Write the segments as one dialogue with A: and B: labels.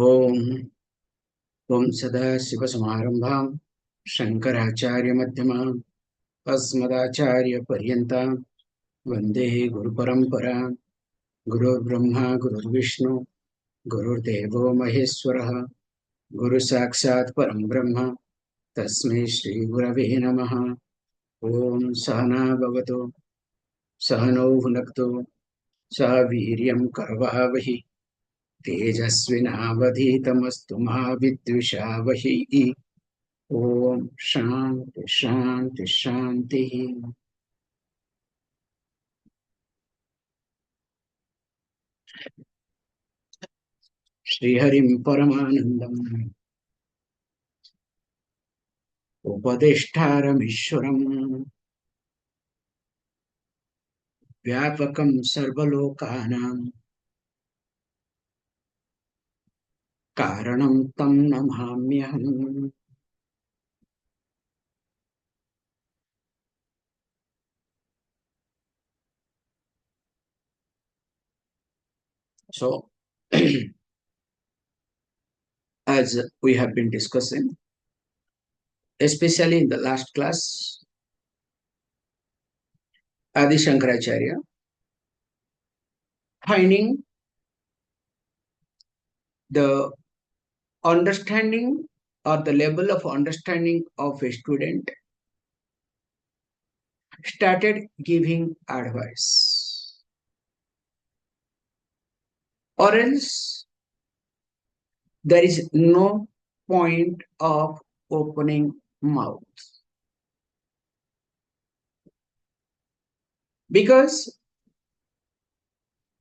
A: ओम ओम सदाशिवसमारंभां शंकराचार्यमध्यमाम् अस्मदाचार्यपर्यन्तां वन्दे गुरुपरम्परां। गुरुर्ब्रह्मा गुरुर्विष्णु गुरुर्देवो महेश्वरः गुरुसाक्षात् परं ब्रह्म तस्मै श्रीगुरवे नमः। ओम सहना भवतु सहनौ भुनक्तु सह वीर्यं करवावहि तेजस्विनावधीतमस्तु मा विद्विषावहि। ओम शांति शांति शांति। श्रीहरिं परमानंदम उपदेष्टारमीश्वरं व्यापकं सर्वलोकानां कारणं तं नमाम्यहम्। So, as we have been discussing, especially in the last class, Adi Shankaracharya finding the understanding or the level of understanding of a student started giving advice, or else there is no point of opening mouth, because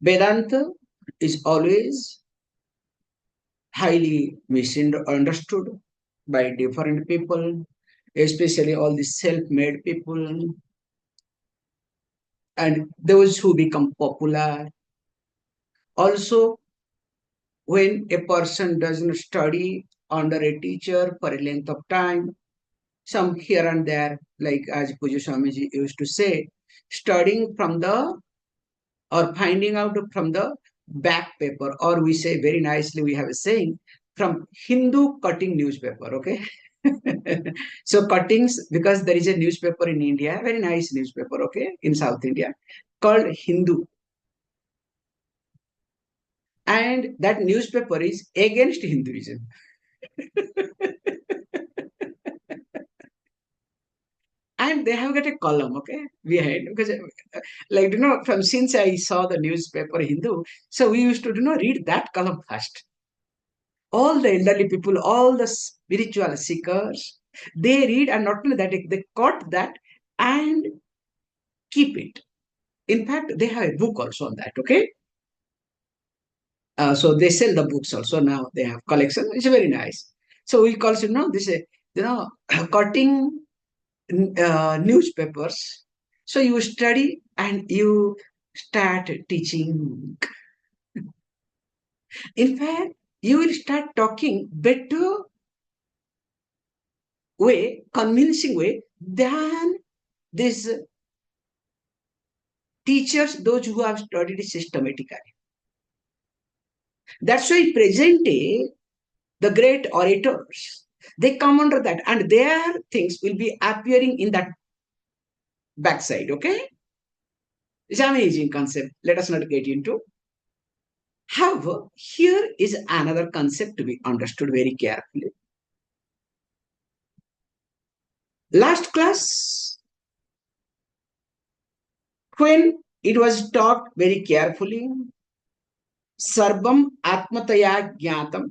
A: Vedanta is always highly misunderstood by different people, especially all the self-made people and those who become popular. Also, when a person doesn't study under a teacher for a length of time, some here and there, like as Puja Swamiji used to say, studying from the or finding out from the back paper, or we say very nicely, we have a saying, from Hindu cutting newspaper, okay? So cuttings, because there is a newspaper in India, very nice newspaper, okay, in South India, called Hindu. And that newspaper is against Hinduism. And they have got a column, okay, behind, because like from since I saw the newspaper Hindu, so we used to read that column first. All the elderly people, all the spiritual seekers, they read, and not only that, they caught that and keep it. In fact, they have a book also on that, okay? So they sell the books also now. They have collection. It's very nice. So we call it, this, cutting newspapers. So you study and you start teaching. In fact, you will start talking better way, convincing way than these teachers, those who have studied systematically. That's why present day, the great orators, they come under that, and their things will be appearing in that backside, okay? It's an amazing concept. Let us not get into. However, here is another concept to be understood very carefully. Last class, when it was taught very carefully, Sarvam Atmataya Jnatam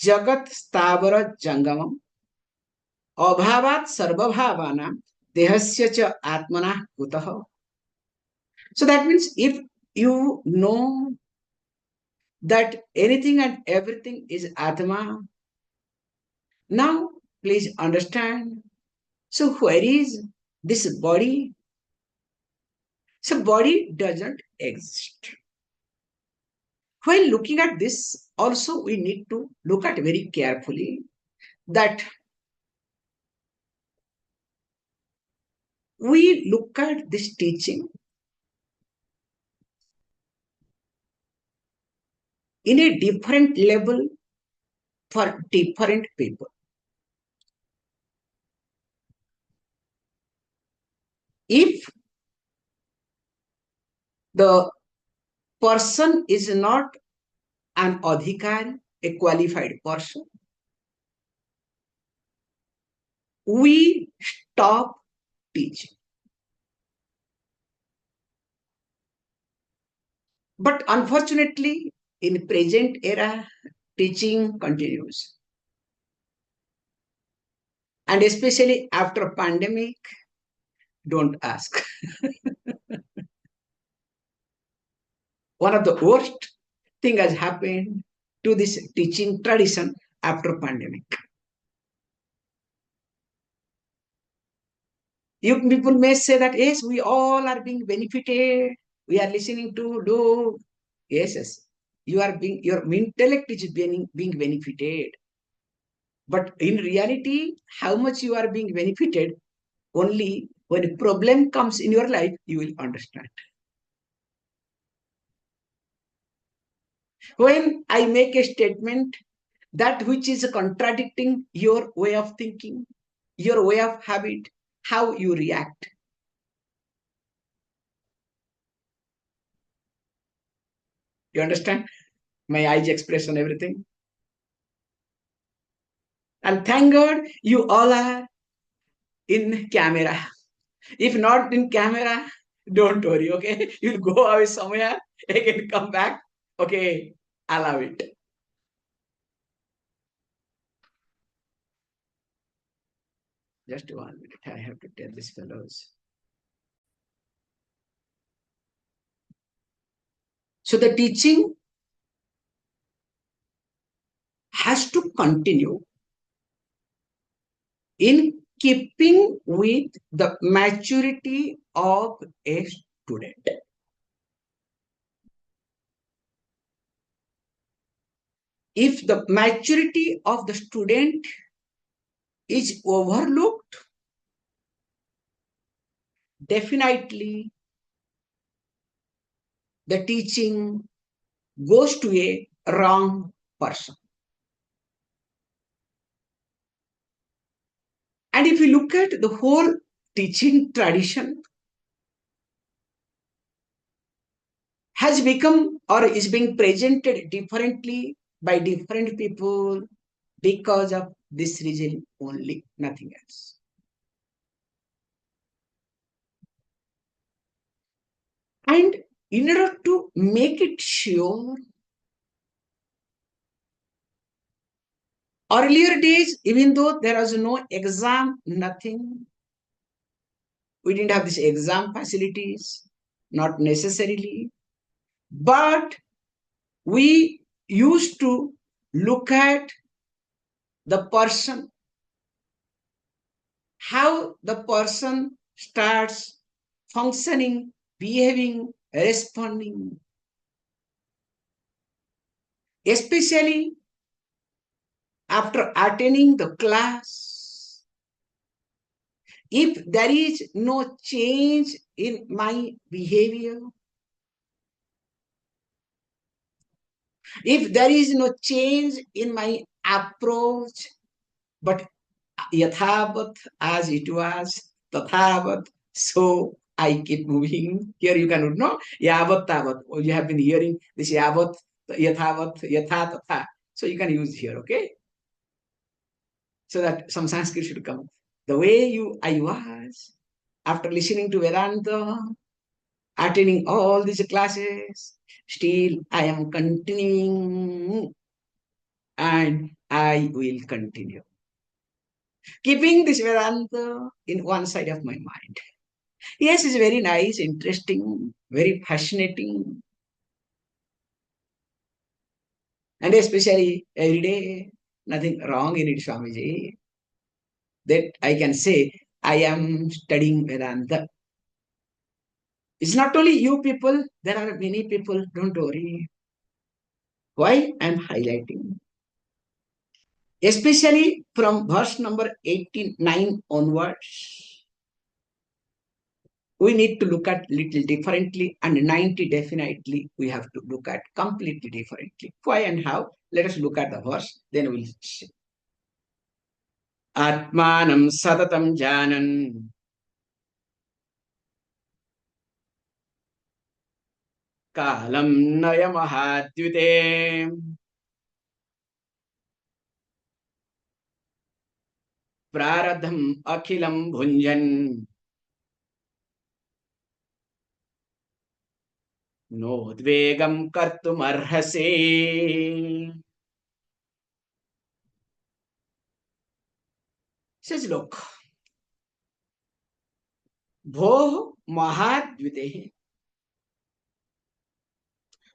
A: Jagat Stavara Jangamam Abhavat Sarvabhavana Dehasya Cha Atmana Kutaha. So that means if you know that anything and everything is Atma, now please understand. So where is this body? So body doesn't exist. While looking at this, also we need to look at very carefully that we look at this teaching in a different level for different people. If the person is not an adhikari, a qualified person, we stop teaching. But unfortunately, in present era, teaching continues. And especially after pandemic, don't ask. One of the worst thing has happened to this teaching tradition after pandemic. You people may say that yes, we all are being benefited. We are listening to do. Yes, yes. You are being your intellect is being benefited. But in reality, how much you are being benefited, only when a problem comes in your life, you will understand. When I make a statement, that which is contradicting your way of thinking, your way of habit, how you react. You understand? My eyes expression, everything. And thank God you all are in camera. If not in camera, don't worry, okay? You'll go away somewhere, again come back. Okay, allow it. Just 1 minute, I have to tell these fellows. So the teaching has to continue in keeping with the maturity of a student. If the maturity of the student is overlooked, definitely the teaching goes to a wrong person. And if you look at the whole teaching tradition, has become or is being presented differently by different people because of this reason only, nothing else. And in order to make it sure, earlier days, even though there was no exam, nothing, we didn't have these exam facilities, not necessarily, but we used to look at the person, how the person starts functioning, behaving, responding, especially after attending the class. If there is no change in my behavior, if there is no change in my approach, but yathavat as it was, tathavat, so I keep moving. Here you can know yavat tavat. You have been hearing this yavat, yathavat, yatha tatha. So you can use here, okay? So that some Sanskrit should come. The way I was after listening to Vedanta, attending all these classes, still I am continuing and I will continue. Keeping this Vedanta in one side of my mind. Yes, it's very nice, interesting, very fascinating. And especially every day, nothing wrong in it, Swamiji. That I can say, I am studying Vedanta. It's not only you people, there are many people, don't worry. Why I'm highlighting? Especially from verse number 89 onwards. we need to look at little differently, and 90 definitely we have to look at completely differently. Why and how? Let us look at the verse, then we'll see. Atmanam satatam janan kalam nayamahadyute प्रारब्धम अखिलम भुंजन नोद्वेगम कर्तुमर्हसे. Says, look, bho mahadvite.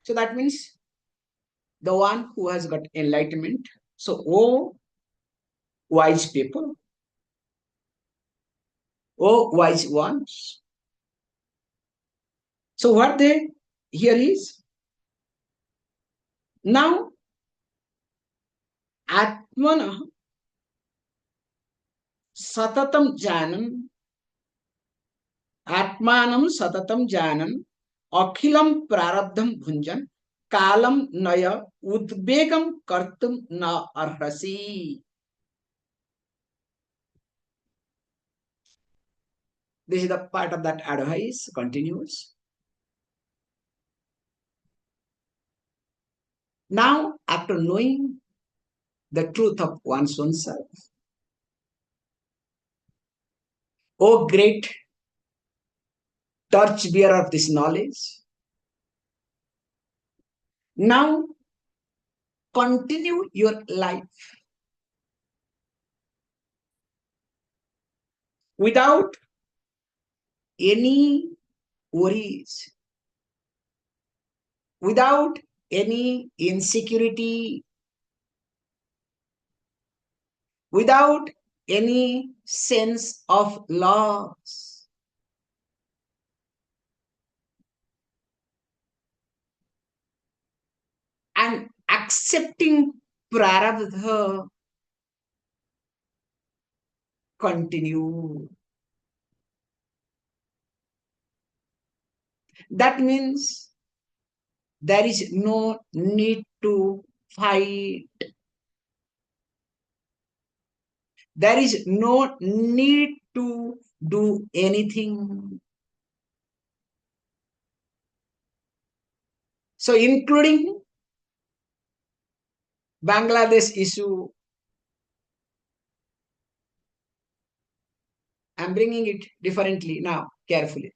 A: So that means the one who has got enlightenment. So, oh wise people, oh wise ones. So what they here is now atmana satatam janam, atmanam satatam janam, akhilam prarabdham bhunjan, kalam naya udvegam kartum na arhasi. This is the part of that advice continues. Now, after knowing the truth of one's own self, O great torchbearer of this knowledge, now continue your life without any worries, without any insecurity, without any sense of loss. And accepting prarabdha, continue. That means there is no need to fight. There is no need to do anything. So, including Bangladesh issue, I'm bringing it differently now, carefully.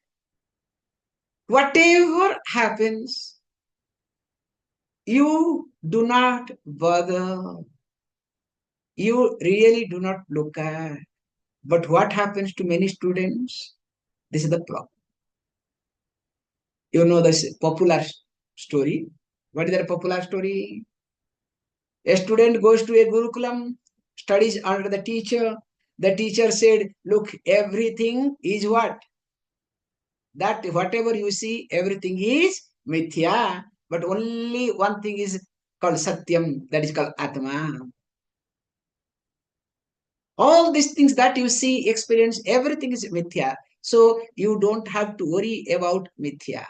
A: Whatever happens, you do not bother. You really do not look at. But what happens to many students? This is the problem. You know this popular story. What is the popular story? A student goes to a Gurukulam, studies under the teacher. The teacher said, look, everything is what? That whatever you see, everything is mithya. But only one thing is called Satyam, that is called Atma. All these things that you see, experience, everything is mithya. So you don't have to worry about mithya.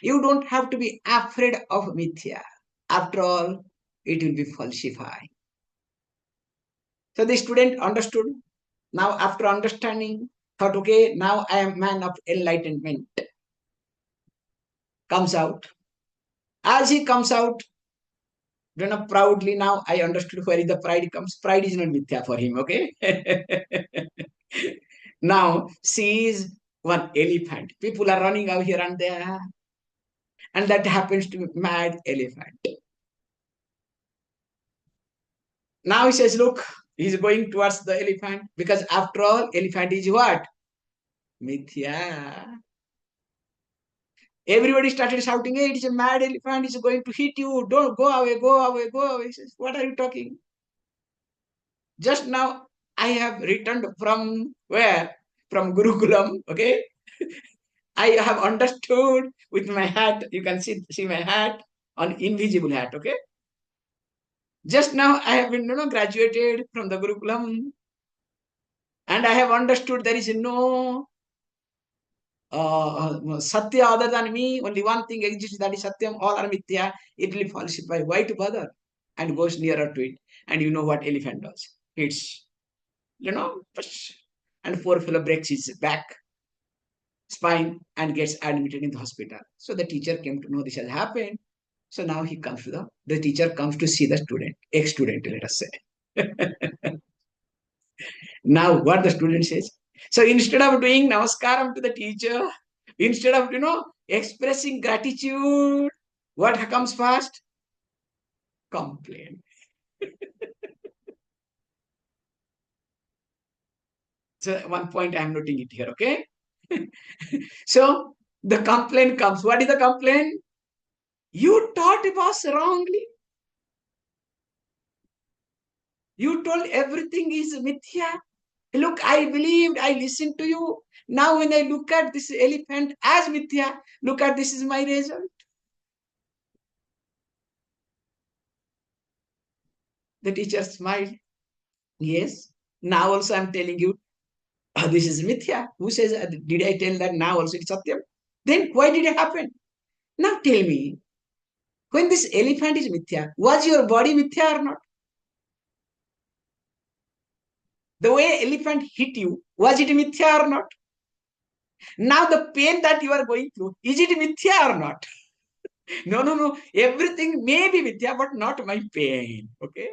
A: You don't have to be afraid of mithya. After all, it will be falsified. So the student understood. Now, after understanding, thought, okay, now I am man of enlightenment. Comes out. As he comes out, proudly now I understood where the pride comes. Pride is not mithya for him, okay? Now sees one elephant. People are running out here and there. And that happens to be mad elephant. Now he says, look, he's going towards the elephant because after all, elephant is what? Mithya. Everybody started shouting, hey, it's a mad elephant, it's going to hit you. Don't go away, go away, go away. He says, what are you talking? Just now, I have returned from where? From Gurukulam, okay? I have understood with my hat. You can see my hat on invisible hat, okay? Just now, I have been, graduated from the Gurukulam, and I have understood there is no Satya other than me, only one thing exists, that is Satyam, all are Mithya, it will falsify. Why to bother? And goes nearer to it. And you know what elephant does? It's, and poor fellow breaks his back, spine, and gets admitted in the hospital. So the teacher came to know this has happened. So now he comes to the teacher comes to see the student, ex-student, let us say. Now what the student says. So instead of doing namaskaram to the teacher, instead of expressing gratitude, what comes first? Complain. So one point I am noting it here, okay? So the complaint comes. What is the complaint? You taught us wrongly. You told everything is mithya. Look, I believed, I listened to you. Now when I look at this elephant as mithya, look at this is my result. The teacher smiled. Yes, now also I'm telling you, this is mithya. Who says, did I tell that now also it's satyam? Then why did it happen? Now tell me, when this elephant is mithya, was your body mithya or not? The way elephant hit you, was it mithya or not? Now the pain that you are going through, is it mithya or not? No, no, no. Everything may be mithya, but not my pain. Okay?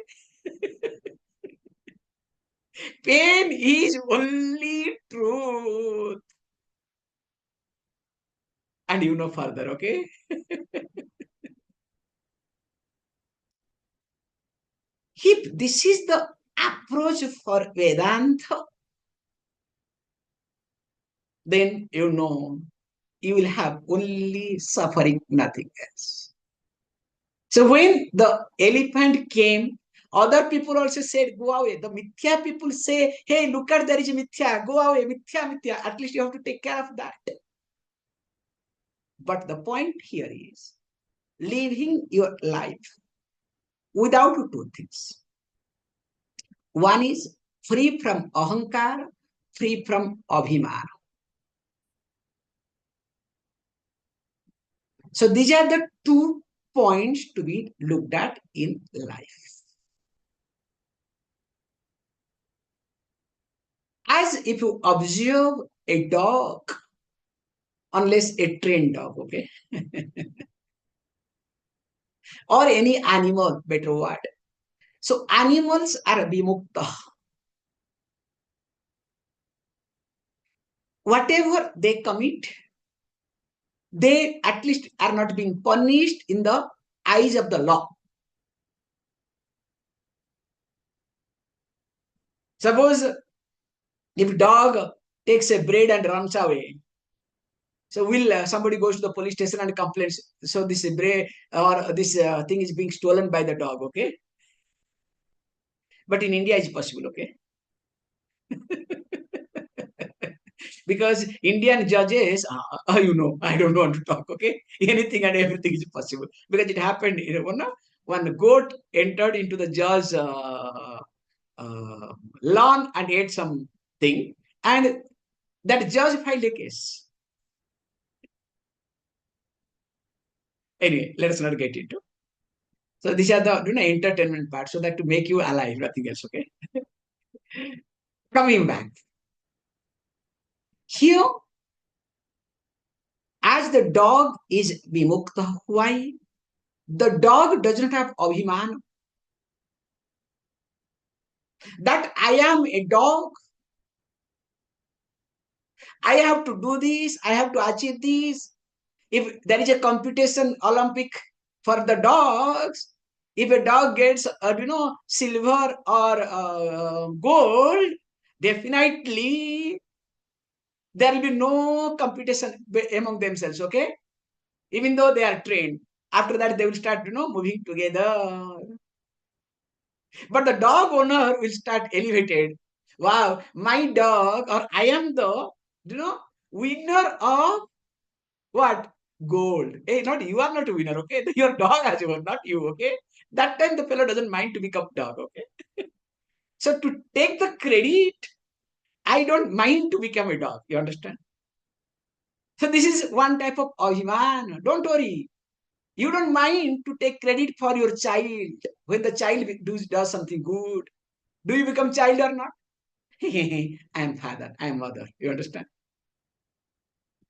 A: Pain is only truth. And you know further, okay? If this is the approach for Vedanta, then you will have only suffering, nothing else. So when the elephant came, other people also said, go away. The mithya people say, hey, look at there is a mithya, go away, mithya, mithya. At least you have to take care of that. But the point here is living your life without two things. One is free from ahankara, free from abhimana. So these are the 2 points to be looked at in life. As if you observe a dog, unless a trained dog, okay, or any animal, better word. So animals are vimukta. Whatever they commit, they at least are not being punished in the eyes of the law. Suppose if dog takes a bread and runs away, so will somebody goes to the police station and complains, so this bread or this thing is being stolen by the dog, okay? But in India it's possible, okay? Because Indian judges, I don't want to talk, okay? Anything and everything is possible. Because it happened, one goat entered into the judge's lawn and ate something, and that judge filed a case. Anyway, let us not get into. So these are the entertainment part, so that to make you alive, nothing else, okay? Coming back. Here, as the dog is vimukta, why? The dog does not have abhiman. That I am a dog, I have to do this, I have to achieve this. If there is a competition Olympic for the dogs, if a dog gets silver or gold, definitely there will be no competition among themselves, okay? Even though they are trained. After that, they will start, moving together. But the dog owner will start elevated. Wow, my dog, or I am the, winner of what? Gold. Hey, not you are not a winner, okay? Your dog has won, not you, okay? That time the fellow doesn't mind to become dog, okay? So to take the credit, I don't mind to become a dog. You understand? So this is one type of abhiman. Don't worry. You don't mind to take credit for your child when the child does something good. Do you become child or not? I am father, I am mother. You understand?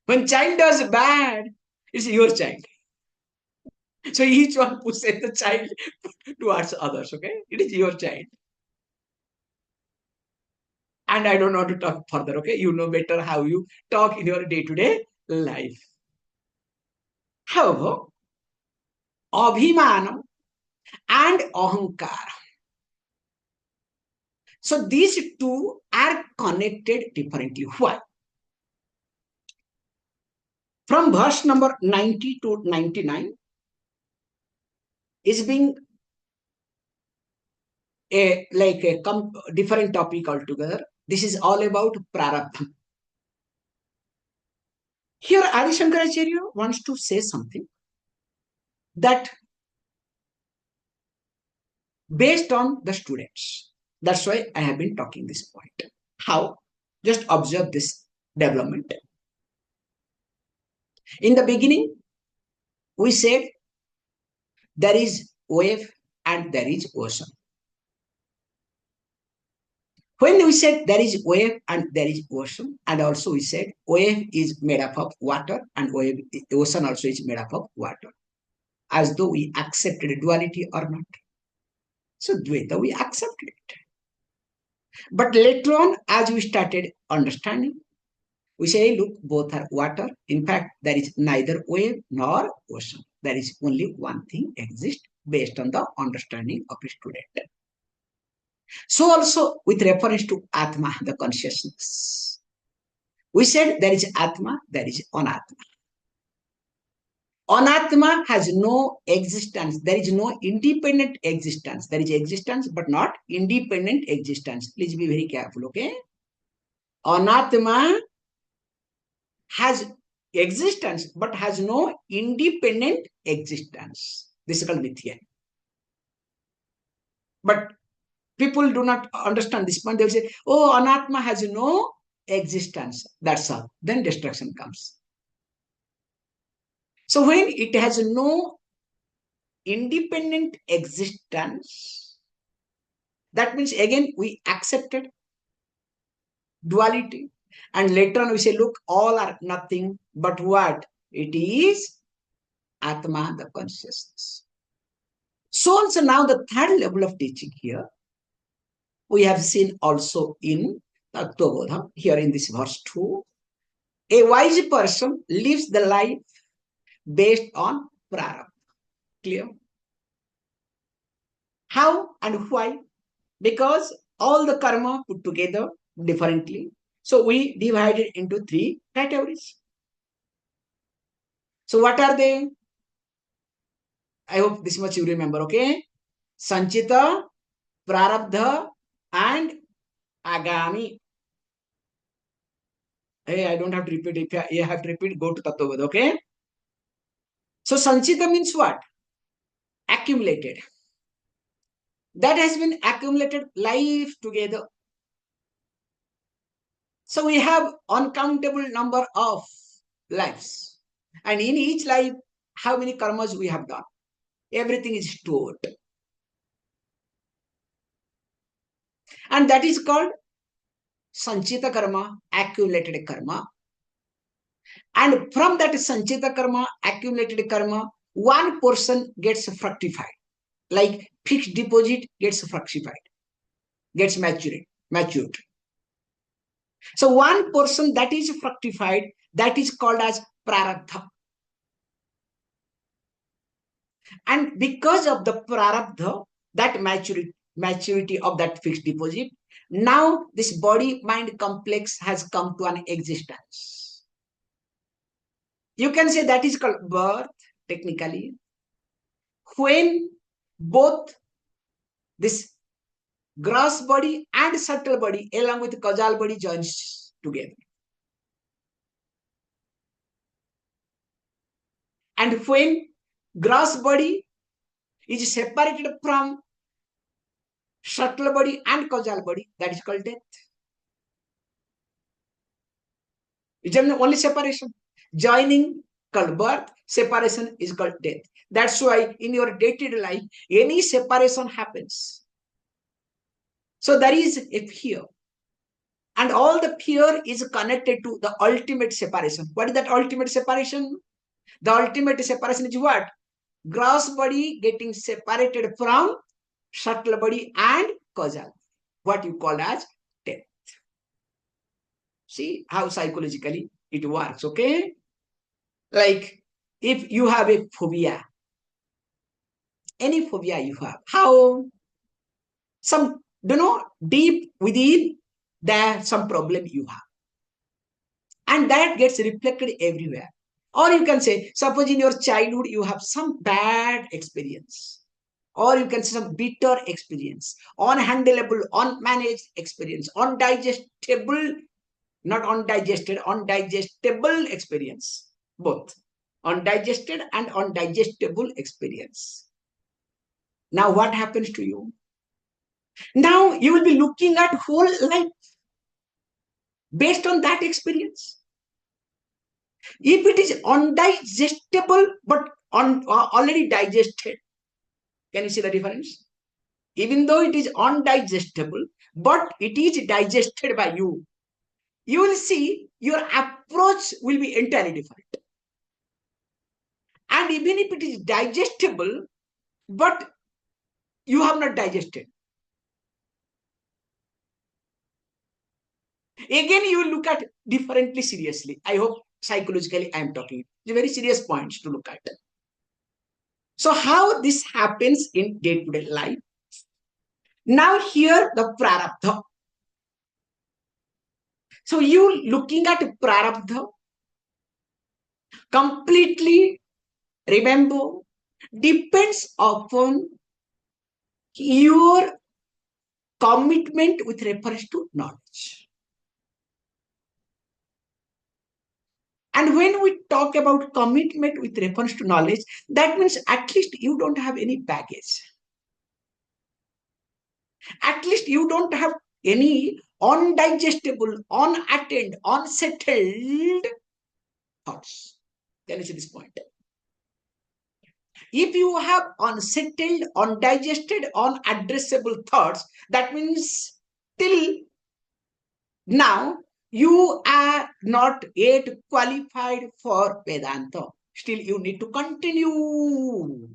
A: When child does bad, it's your child. So each one pushes the child towards others, okay? It is your child. And I don't want to talk further, okay? You know better how you talk in your day-to-day life. However, abhimanam and ahankara. So these two are connected differently. Why? From verse number 90 to 99 is being a different topic altogether. This is all about prarabdha. Here Adi Shankaracharya wants to say something that based on the students. That's why I have been talking this point. How? Just observe this development. In the beginning, we said there is wave and there is ocean. When we said there is wave and there is ocean, and also we said wave is made up of water and ocean also is made up of water, as though we accepted duality or not. So Dvaita, we accepted it. But later on, as we started understanding, we say, look, both are water. In fact, there is neither wave nor ocean. There is only one thing exists based on the understanding of a student. So also with reference to Atma, the consciousness. We said there is Atma, there is Anatma. Anatma has no existence. There is no independent existence. There is existence, but not independent existence. Please be very careful, okay? Anatma has existence, but has no independent existence. This is called mithya. But people do not understand this point. They will say, oh, Anatma has no existence. That's all. Then destruction comes. So when it has no independent existence, that means again we accepted duality. And later on we say, look, all are nothing but what? It is Atma, the consciousness. So also now the third level of teaching here, we have seen also in Tattvabodha, here in this verse 2. A wise person lives the life based on prarabdha. Clear? How and why? Because all the karma put together differently. So we divided into three categories. So what are they? I hope this much you remember, okay? Sanchita, prarabdha, and agami. Hey, I don't have to repeat. If you have to repeat, go to Tattvabodha, okay? So Sanchita means what? Accumulated. That has been accumulated life together. So we have uncountable number of lives. And in each life, how many karmas we have done? Everything is stored. And that is called Sanchita karma, accumulated karma. And from that Sanchita karma, accumulated karma, one portion gets fructified. Like fixed deposit gets fructified, gets matured. So one portion that is fructified, that is called as prarabdha. And because of the prarabdha, that maturity of that fixed deposit, now this body-mind complex has come to an existence. You can say that is called birth, technically. When both this gross body and subtle body along with causal body joins together. And when gross body is separated from subtle body and causal body, that is called death. It's only separation. Joining called birth, separation is called death. That's why in your day-to-day life, any separation happens. So there is a fear. And all the fear is connected to the ultimate separation. What is that ultimate separation? The ultimate separation is what? Gross body getting separated from subtle body and causal. What you call as death. See how psychologically it works, okay? Like if you have a phobia, any phobia you have, how some, deep within there some problem you have. And that gets reflected everywhere. Or you can say, suppose in your childhood you have some bad experience. Or you can say some bitter experience, unhandleable, unmanaged experience, undigestible, not undigested, undigestible experience. Both undigested and undigestible experience. Now what happens to you? Now you will be looking at whole life based on that experience. If it is undigestible but already digested, can you see the difference? Even though it is undigestible, but it is digested by you, you will see your approach will be entirely different. And even if it is digestible, but you have not digested, again you will look at differently seriously. I hope psychologically I am talking. It's a very serious points to look at. So how this happens in day-to-day life? Now here the prarabdha. So you looking at prarabdha, completely remember, depends upon your commitment with reference to knowledge. And when we talk about commitment with reference to knowledge, that means at least you don't have any baggage. At least you don't have any undigestible, unattended, unsettled thoughts. Can you see this point? If you have unsettled, undigested, unaddressable thoughts, that means till now you are not yet qualified for Vedanta. Still you need to continue.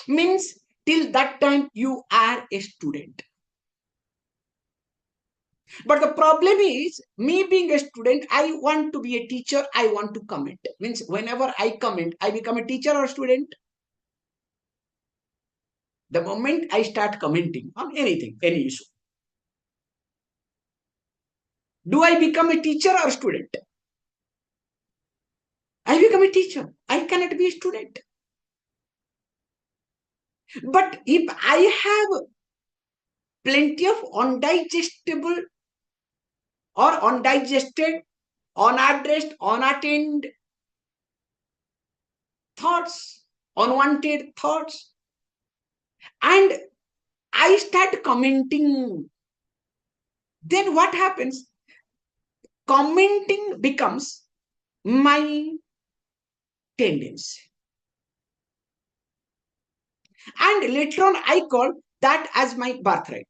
A: Means till that time you are a student. But the problem is, me being a student, I want to be a teacher, I want to comment. Means whenever I comment, I become a teacher or a student. The moment I start commenting on anything, any issue, do I become a teacher or a student? I become a teacher. I cannot be a student. But if I have plenty of undigestible or undigested, unaddressed, unattended thoughts, unwanted thoughts, and I start commenting, then what happens? Commenting becomes my tendency. And later on, I call that as my birthright.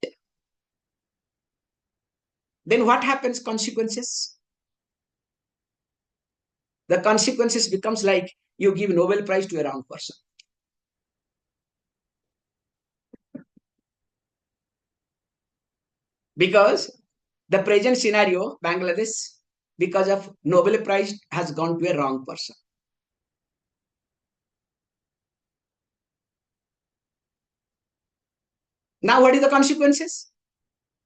A: Then what happens? Consequences. The consequences becomes like you give Nobel Prize to a wrong person. Because the present scenario, Bangladesh, because of Nobel Prize has gone to a wrong person. Now what is the consequences?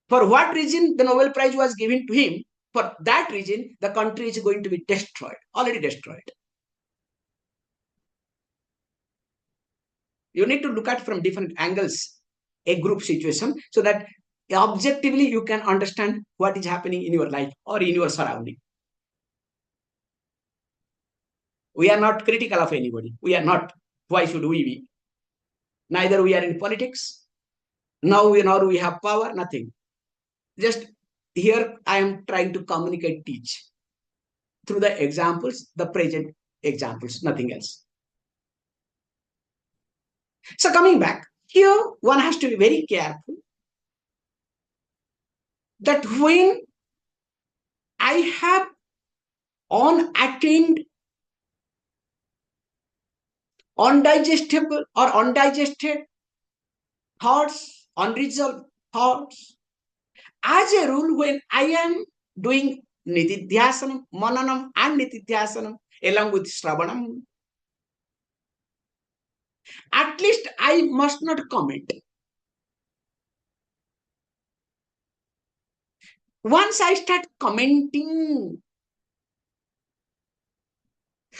A: For what reason the Nobel Prize was given to him? For that reason, the country is going to be destroyed, already destroyed. You need to look at from different angles a group situation so that objectively you can understand what is happening in your life or in your surrounding. We are not critical of anybody. We are not. Why should we be? Neither we are in politics. Now nor we have power, nothing. Just here I am trying to communicate, teach. through the examples, the present examples, nothing else. So coming back, here one has to be very careful that when I have unattained, undigestible or undigested thoughts, unresolved thoughts, as a rule, when I am doing nitidhyasanam, mananam and nitidhyasanam along with shravanam, at least I must not comment. Once I start commenting,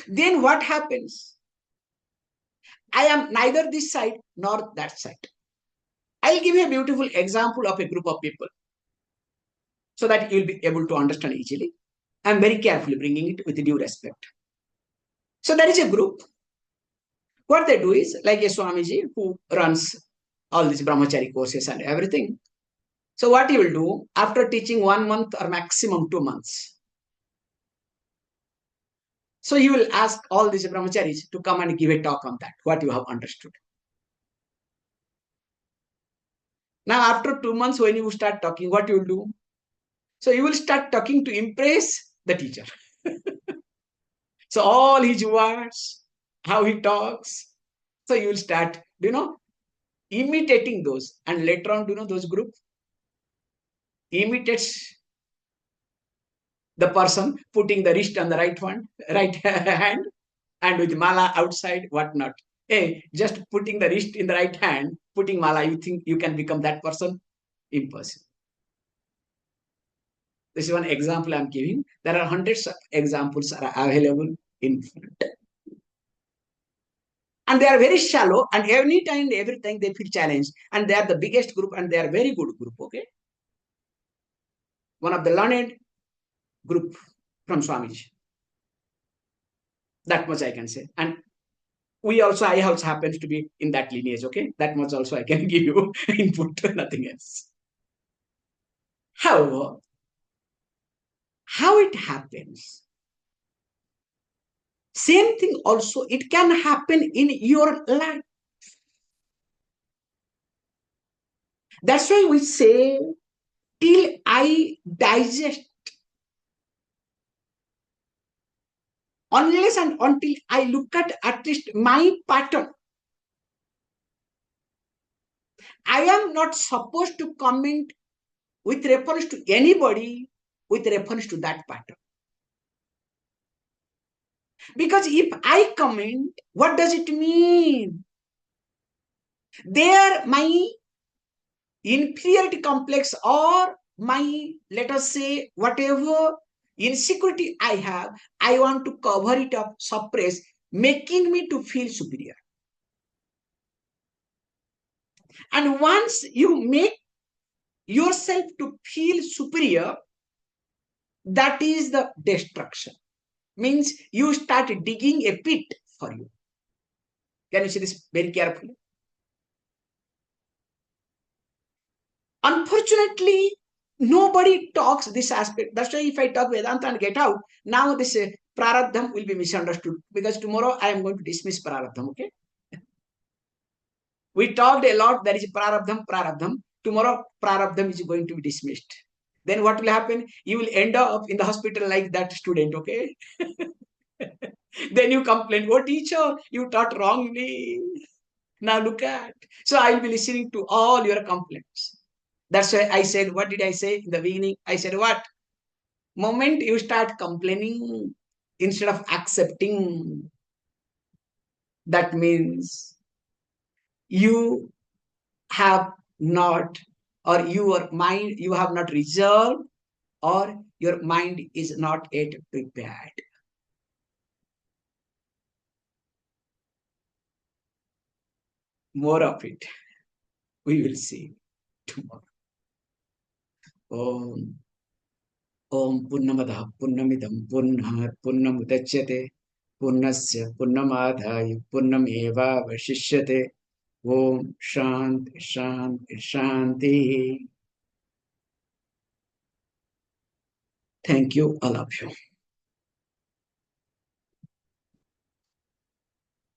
A: then what happens? I am neither this side nor that side. I'll give you a beautiful example of a group of people so that you'll be able to understand easily. I'm very carefully bringing it with due respect. So there is a group. What they do is, like a Swamiji who runs all these brahmachari courses and everything. So what he will do, after teaching 1 month or maximum 2 months, so he will ask all these brahmacharis to come and give a talk on that, what you have understood. Now, after 2 months, when you start talking, what you will do? So you will start talking to impress the teacher. So all his words, how he talks. So you will start, imitating those. And later on, those group imitates the person putting the wrist on the right hand, and with mala outside, whatnot. Hey, just putting the wrist in the right hand, putting mala, you think you can become that person? Impossible. This is one example I'm giving. There are hundreds of examples are available in front. And they are very shallow, and every time they feel challenged. And they are the biggest group, and they are very good group, okay? One of the learned group from Swamiji. That much I can say. And I also happens to be in that lineage, okay? That much also I can give you input, nothing else. However, how it happens, same thing also, it can happen in your life. That's why we say, till I digest, unless and until I look at least my pattern, I am not supposed to comment with reference to anybody with reference to that pattern. Because if I comment, what does it mean? There, my inferiority complex or my, let us say, whatever insecurity I have, I want to cover it up, suppress, making me to feel superior. And once you make yourself to feel superior, that is the destruction. Means you start digging a pit for you. Can you see this very carefully? Unfortunately, nobody talks this aspect. That's why if I talk Vedanta and get out, now this prarabdham will be misunderstood, because tomorrow I am going to dismiss prarabdham, okay? We talked a lot, there is prarabdham. Tomorrow prarabdham is going to be dismissed. Then what will happen? You will end up in the hospital like that student, okay? Then you complain, oh teacher, you taught wrongly. Now look at. So I will be listening to all your complaints. That's why I said, what did I say in the beginning? I said, what? Moment you start complaining instead of accepting, that means you have not, or your mind, you have not resolved, or your mind is not yet prepared. More of it we will see tomorrow. Om Purnamada Purnamidam Purnat Purnamudachyate Purnasya Purnamadhaya Purnameva Vashishyate. Om Shanti Shanti Shanti. Thank you, all of you.